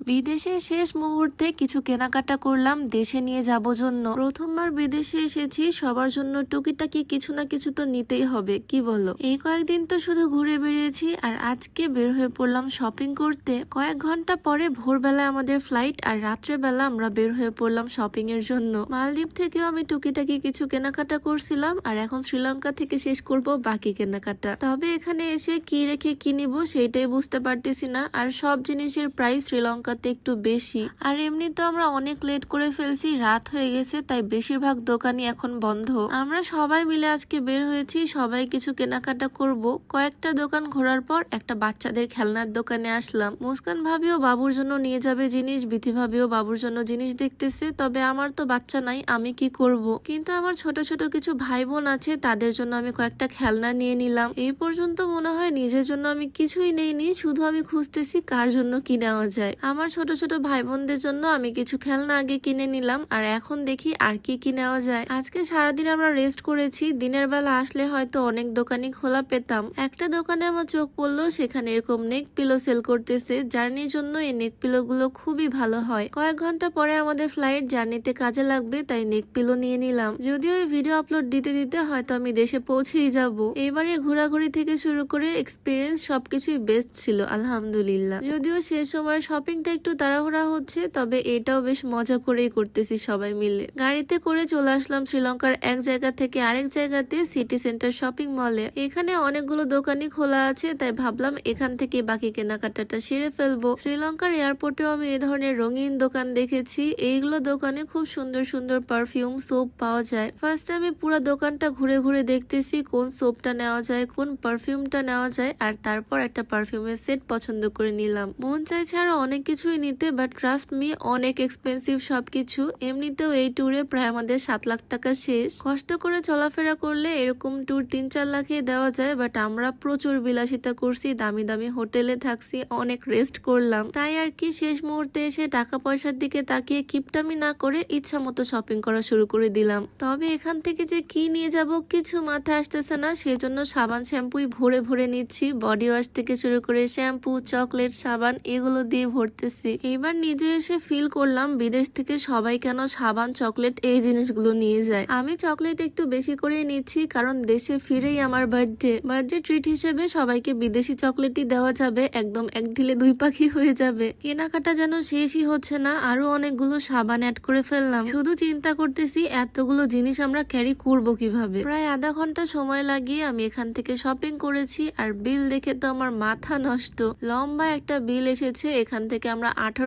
বিদেশে শেষ মুহূর্তে কিছু কেনাকাটা করলাম দেশে নিয়ে যাব জন্য। প্রথমবার বিদেশে এসেছি, সবার জন্য টুকিটাকি কিছু না কিছু তো নিতেই হবে, কি বলো? এই কয়েকদিন তো শুধু ঘুরে বেরিয়েছি, আর আজকে বের হয়ে পড়লাম শপিং করতে। কয়েক ঘন্টা পরে ভোরবেলায় আমাদের ফ্লাইট, আর রাত্রেবেলা আমরা বের হয়ে পড়লাম শপিং এর জন্য। মালদ্বীপ থেকেও আমি টুকিটাকি কিছু কেনাকাটা করছিলাম, আর এখন শ্রীলঙ্কা থেকে শেষ করব বাকি কেনাকাটা। তবে এখানে এসে কি রেখে কি নিব সেইটাই বুঝতে পারতেছি না, আর সব জিনিসের প্রাইস শ্রীলঙ্কাতে একটু বেশি। আর এমনি তো আমরা অনেক লেট করে ফেলছি, রাত হয়ে গেছে, তাই বেশিরভাগ দোকানই এখন বন্ধ। আমরা সবাই মিলে আজকে বের হয়েছি, সবাই কিছু কেনাকাটা করব। কয়েকটা দোকান ঘোরার পর একটা বাচ্চাদের খেলনার দোকানে আসলাম। মুস্কান ভাবিও বাবুর জন্য নিয়ে যাবে জিনিস, বিথি ভাবিও বাবুর জন্য জিনিস দেখতেছে। তবে আমার তো বাচ্চা নাই, আমি কি করব? কিন্তু আমার ছোট ছোট কিছু ভাই বোন আছে, তাদের জন্য আমি কয়েকটা খেলনা নিয়ে নিলাম। এই পর্যন্ত মনে হয় নিজের জন্য আমি কিছুই নেইনি, শুধু আমি খুঁজতেছি কার জন্য কি নেওয়া যায়। আমার ছোট ছোট ভাই বোনদের জন্য আমি কিছু খেলনা আগে কিনে নিলাম, আর এখন দেখি আর কি কি নেওয়া যায়। আজকে সারাদিন আমরা রেস্ট করেছি, দিনের বেলা আসলে হয়তো অনেক দোকানই খোলা পেতাম। একটা দোকানে আমার চোখ পড়লো, সেখানে এরকম নেক পিলো সেল করতেছে। জার্নির জন্য এই নেক পিলো গুলো খুবই ভালো হয়। কয়েক ঘন্টা পরে আমাদের ফ্লাইট, জার্নিতে কাজে লাগবে, তাই নেক পিলো নিয়ে নিলাম। যদিও এই ভিডিও আপলোড দিতে দিতে হয়তো আমি দেশে পৌঁছেই যাব। এবারে ঘোরাঘুরি থেকে শুরু করে এক্সপিরিয়েন্স সবকিছুই বেস্ট ছিল আলহামদুলিল্লাহ। যদিও সে সময় শপিংটা একটু তাড়াহুড়া হচ্ছে, তবে এটাও বেশ মজা করেই করতেছি সবাই মিলে। গাড়িতে করে চলে আসলাম শ্রীলঙ্কার এক জায়গা থেকে আরেক জায়গাতে, সিটি সেন্টার শপিং মলে। এখানে অনেকগুলো দোকানই খোলা আছে, তাই ভাবলাম এখান থেকে বাকি কেনাকাটাটা সেরে ফেলবো। শ্রীলঙ্কার এয়ারপোর্টেও আমি এ ধরনের রঙিন দোকান দেখেছি। এইগুলো দোকানে খুব সুন্দর সুন্দর পারফিউম, সোপ পাওয়া যায়। ফার্স্ট আমি পুরো দোকানটা ঘুরে ঘুরে দেখতেছি কোন সোপটা নেওয়া যায়, কোন পারফিউমটা নেওয়া যায়, আর তারপর একটা পারফিউমের সেট পছন্দ করে নিলাম। মন চাইছে আরো অনেক কিছুই নিতে, বাট ট্রাস্ট মি, অনেক এক্সপেন্সিভ সবকিছু। এমনিতেও এই ট্যুরে প্রায় আমাদের 7 লাখ টাকা শেষ। কষ্ট করে চলাফেরা করলে এরকম ট্যুর 3-4 লাখে দেওয়া যায়, বাট আমরা প্রচুর বিলাসিতা করছি, দামি দামি হোটেলে থাকছি, অনেক রেস্ট করলাম। তাই আর কি শেষ মুহূর্তে এসে টাকা পয়সার দিকে তাকিয়ে কিপটামি না করে ইচ্ছা মতো শপিং করা শুরু করে দিলাম। তবে এখান থেকে যে কি নিয়ে যাব কিছু মাথায় আসতেছে না, সেজন্য সাবান শ্যাম্পুই ভরে ভরে নিচ্ছি। বডি ওয়াশ থেকে শুরু করে শ্যাম্পু, চকলেট, সাবান এগুলো দিয়ে ভরতেছি। এবার নিজে এসে ফিল করলাম বিদেশ থেকে সবাই কেন সাবান, চকলেট এই জিনিসগুলো নিয়ে যায়। আমি চকলেট একটু বেশি করে নিচ্ছি, কারণ দেশে ফিরেই আমার বার্থডে ট্রিট হিসেবে সবাইকে বিদেশি চকলেটই দেওয়া যাবে, একদম এক ঢিলে 2 পাখি হয়ে যাবে। কেনাকাটা যেন শেষই হচ্ছে না, আরো অনেকগুলো সাবান অ্যাড করে ফেললাম। শুধু চিন্তা করতেছি এতগুলো জিনিস আমরা ক্যারি করব কিভাবে। প্রায় আধা ঘন্টা সময় লাগিয়ে আমি এখান থেকে শপিং করেছি, আর বিল দেখে তো আমার মাথা নষ্ট। লম্বা একটা বিল এসেছে। এখান থেকে আমরা 18